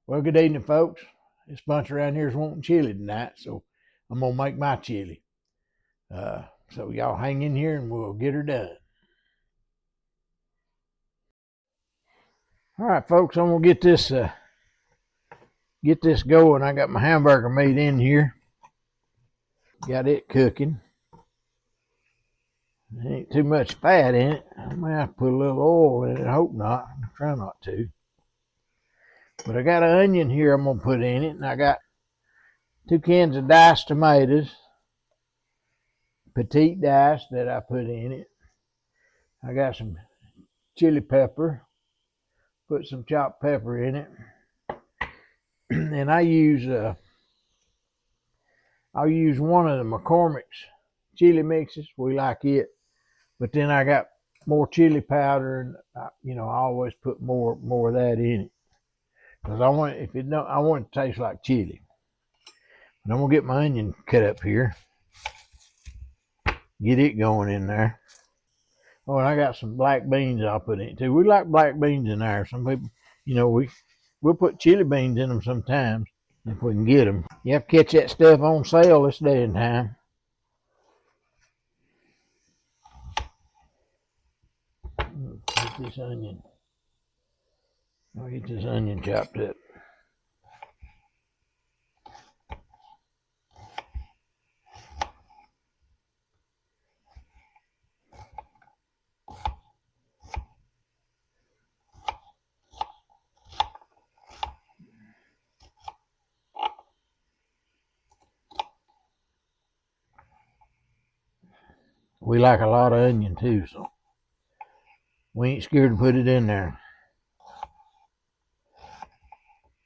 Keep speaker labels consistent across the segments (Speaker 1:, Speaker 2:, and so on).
Speaker 1: Well, good evening, folks. This bunch around here is wanting chili tonight, so I'm gonna make my chili. So y'all hang in here and we'll get her done. All right, folks, I'm gonna get this going. I got my hamburger meat in here. Got it cooking. There ain't too much fat in it. I may have to put a little oil in it. I hope not. I try not to. But I got an onion here I'm gonna put in it, and I got 2 cans of diced tomatoes, petite diced that I put in it. I got some chili pepper. Put some chopped pepper in it, and I'll use one of the McCormick's chili mixes. We like it, but then I got more chili powder, and I always put more of that in it because I want it to taste like chili. And I'm gonna get my onion cut up here, get it going in there. Oh, and I got some black beans I'll put in it too. We like black beans in there. Some people, we'll put chili beans in them sometimes if we can get them. You have to catch that stuff on sale this day and time. Get this onion. I'll get this onion chopped up. We like a lot of onion too, so we ain't scared to put it in there.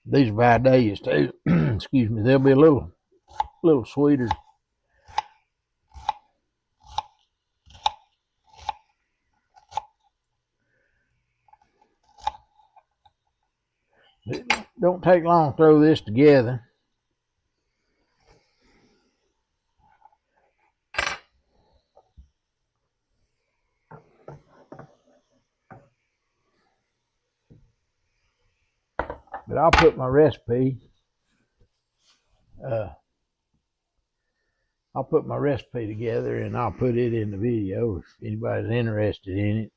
Speaker 1: These days too. Excuse me, they'll be a little sweeter. It don't take long to throw this together. But I'll put my recipe. I'll put my recipe together and I'll put it in the video if anybody's interested in it.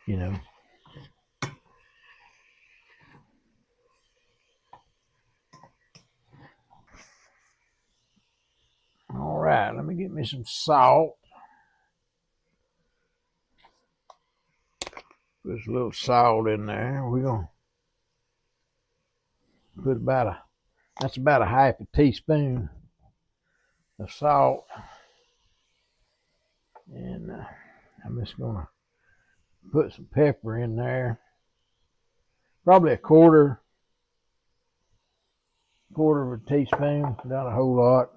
Speaker 1: You know. All right, let me get me some salt. Put a little salt in there. We're gonna put that's about a half a teaspoon of salt, and I'm just gonna put some pepper in there, probably a quarter of a teaspoon, not a whole lot,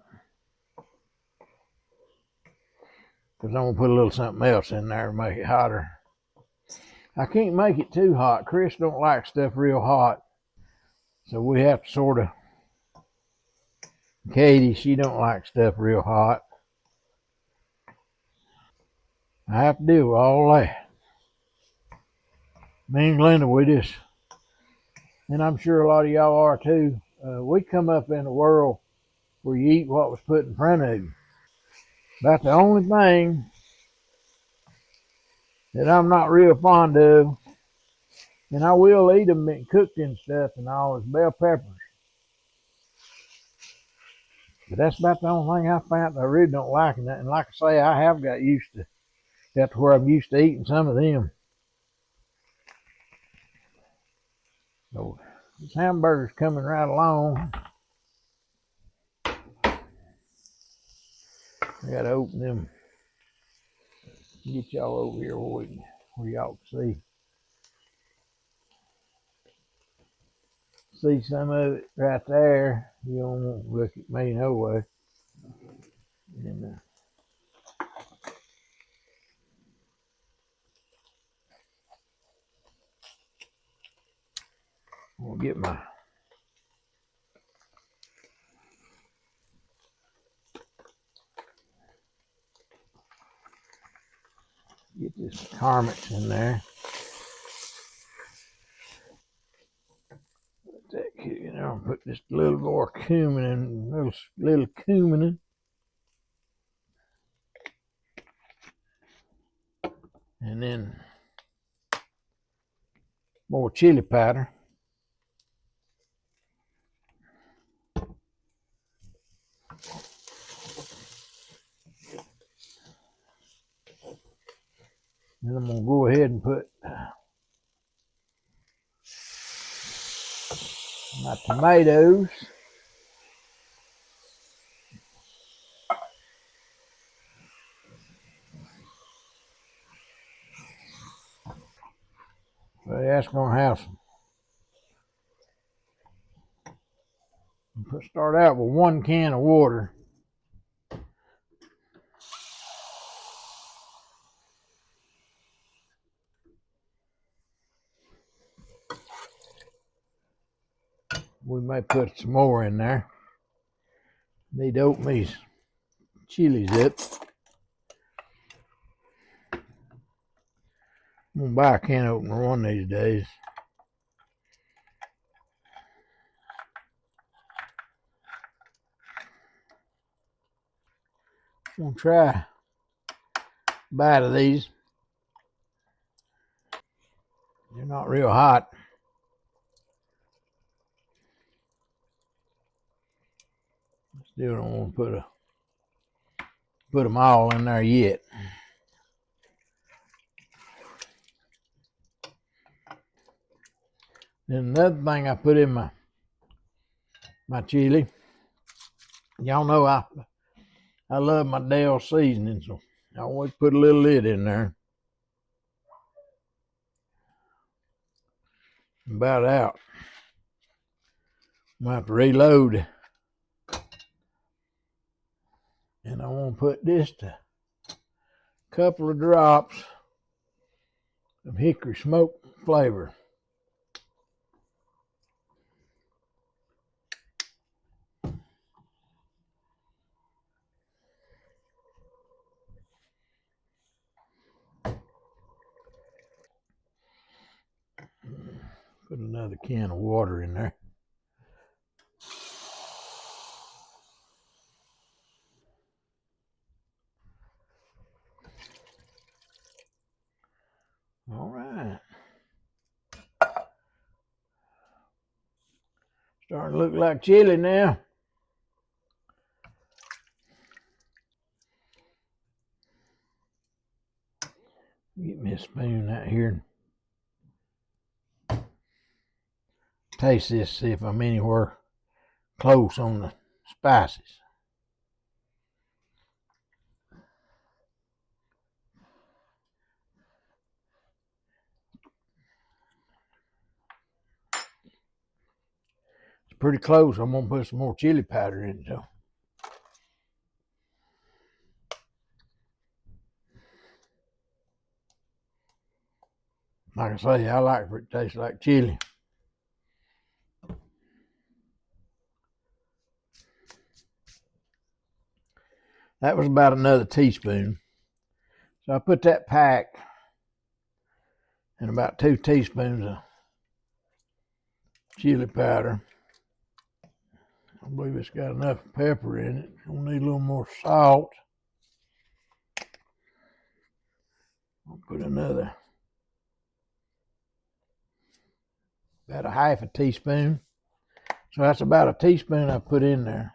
Speaker 1: because I'm gonna put a little something else in there to make it hotter. I can't make it too hot. Chris don't like stuff real hot, so we have to sort of. Katie, she don't like stuff real hot. I have to deal with all that. Me and Glenda, and I'm sure a lot of y'all are too. We come up in a world where you eat what was put in front of you. About the only thing that I'm not real fond of, and I will eat them cooked and stuff and all, is bell peppers. But that's about the only thing I found that I really don't like. And like I say, I have got used to that to where I'm used to eating some of them. So this hamburger's coming right along. I gotta open them. Get y'all over here where y'all can see some of it right there. You don't want to look at me no way. And I'm gonna get this garments in there. I'll put just a little more cumin in, little cumin in. And then more chili powder. Then I'm gonna go ahead and put my tomatoes. Well, that's gonna have some. Start out with 1 can of water. We may put some more in there. Need to open these chilies up. I'm gonna buy a can opener one of these days. I'm gonna try a bite of these. They're not real hot. Still don't want to put them all in there yet. Then another thing I put in my chili. Y'all know I love my Dell seasoning, so I always put a little lid in there. About out. I'm gonna have to reload. And I want to put just a couple of drops of hickory smoke flavor. Put another can of water in there. All right. Starting to look like chili now. Get me a spoon out here and taste this, see if I'm anywhere close on the spices. It's pretty close. I'm gonna put some more chili powder in, so. Like I say, I like for it to taste like chili. That was about another teaspoon. So I put that pack and about 2 teaspoons of chili powder. I believe it's got enough pepper in it. We'll need a little more salt. I'll put another, about a half a teaspoon. So that's about a teaspoon I put in there.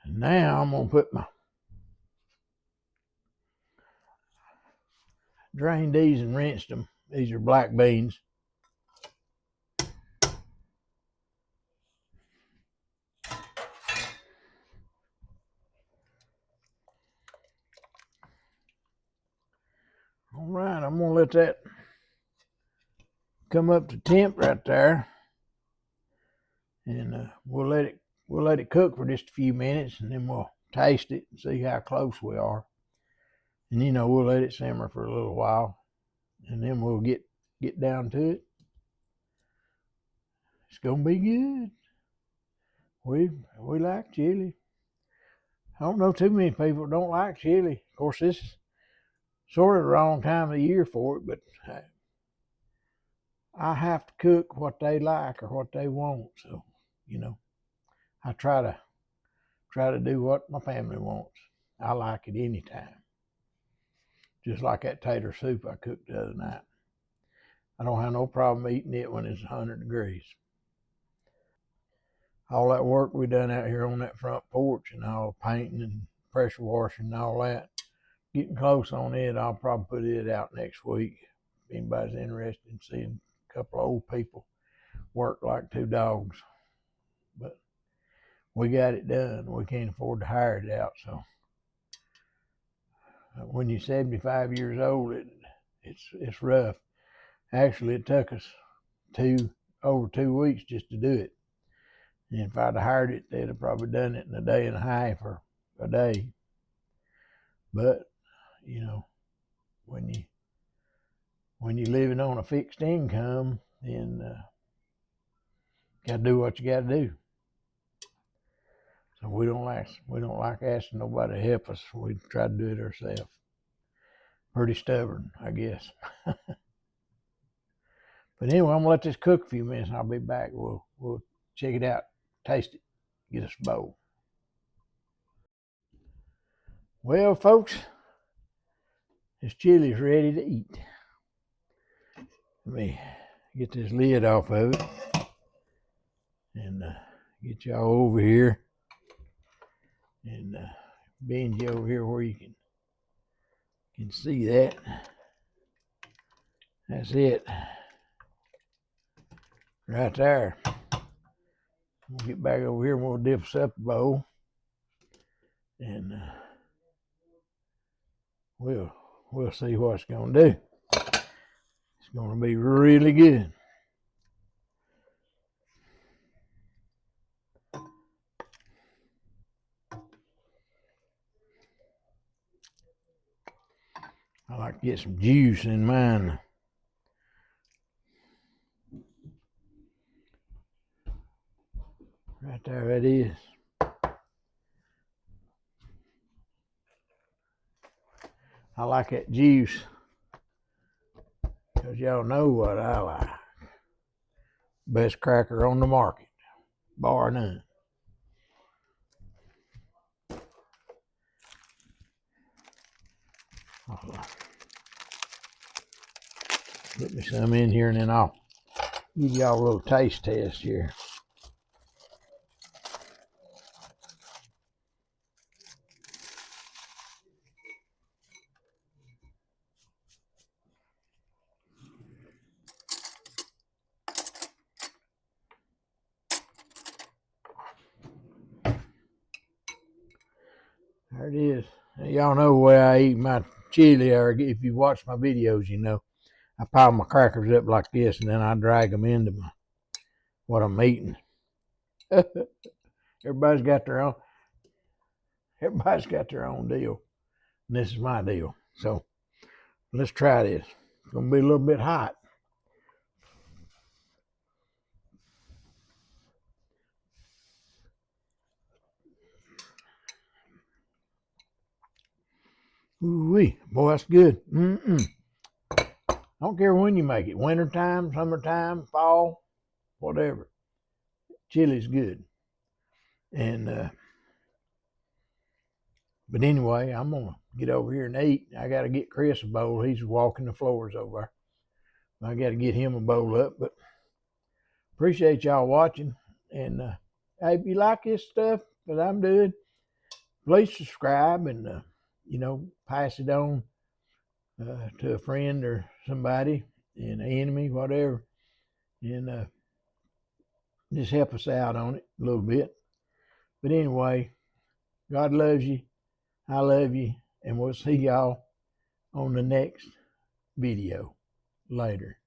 Speaker 1: And now I'm gonna put drained these and rinsed them. These are black beans. All right, I'm gonna let that come up to temp right there, and we'll let it cook for just a few minutes, and then we'll taste it and see how close we are. And we'll let it simmer for a little while, and then we'll get down to it. It's gonna be good. we like chili. I don't know too many people that don't like chili. Of course, this is sort of the wrong time of the year for it, but I have to cook what they like or what they want. So, you know, I try to do what my family wants. I like it anytime. Just like that tater soup I cooked the other night. I don't have no problem eating it when it's 100 degrees. All that work we done out here on that front porch and all painting and pressure washing and all that, getting close on it. I'll probably put it out next week. If anybody's interested in seeing a couple of old people work like two dogs. But we got it done. We can't afford to hire it out. So when you're 75 years old, it's rough. Actually, it took us over 2 weeks just to do it. And if I'd have hired it, they'd have probably done it in a day and a half or a day. But you know, when you're living on a fixed income, then got to do what you got to do. So we don't like asking nobody to help us. We try to do it ourselves. Pretty stubborn, I guess. But anyway, I'm gonna let this cook a few minutes, and I'll be back. We'll check it out, taste it, get us a bowl. Well, folks, this chili's ready to eat. Let me get this lid off of it and get y'all over here and bend you over here where you can see that. That's it. Right there. We'll get back over here and we'll dip us up a bowl. And we'll see what it's gonna do. It's gonna be really good. I like to get some juice in mine. Right there it is. I like that juice because y'all know what I like. Best cracker on the market, bar none. Put me some in here and then I'll give y'all a little taste test here. There it is. Y'all know the way I eat my chili, or if you watch my videos, you know, I pile my crackers up like this and then I drag them into what I'm eating. Everybody's got their own deal. And this is my deal. So let's try this. It's gonna be a little bit hot. Ooh-wee, boy, that's good. I don't care when you make it, wintertime, summertime, fall, whatever. Chili's good. And but anyway, I'm gonna get over here and eat. I gotta get Chris a bowl. He's walking the floors over there. I gotta get him a bowl up. But appreciate y'all watching. And hey, if you like this stuff that I'm doing, please subscribe and pass it on to a friend or somebody, an enemy, whatever, and just help us out on it a little bit. But anyway, God loves you. I love you. And we'll see y'all on the next video. Later.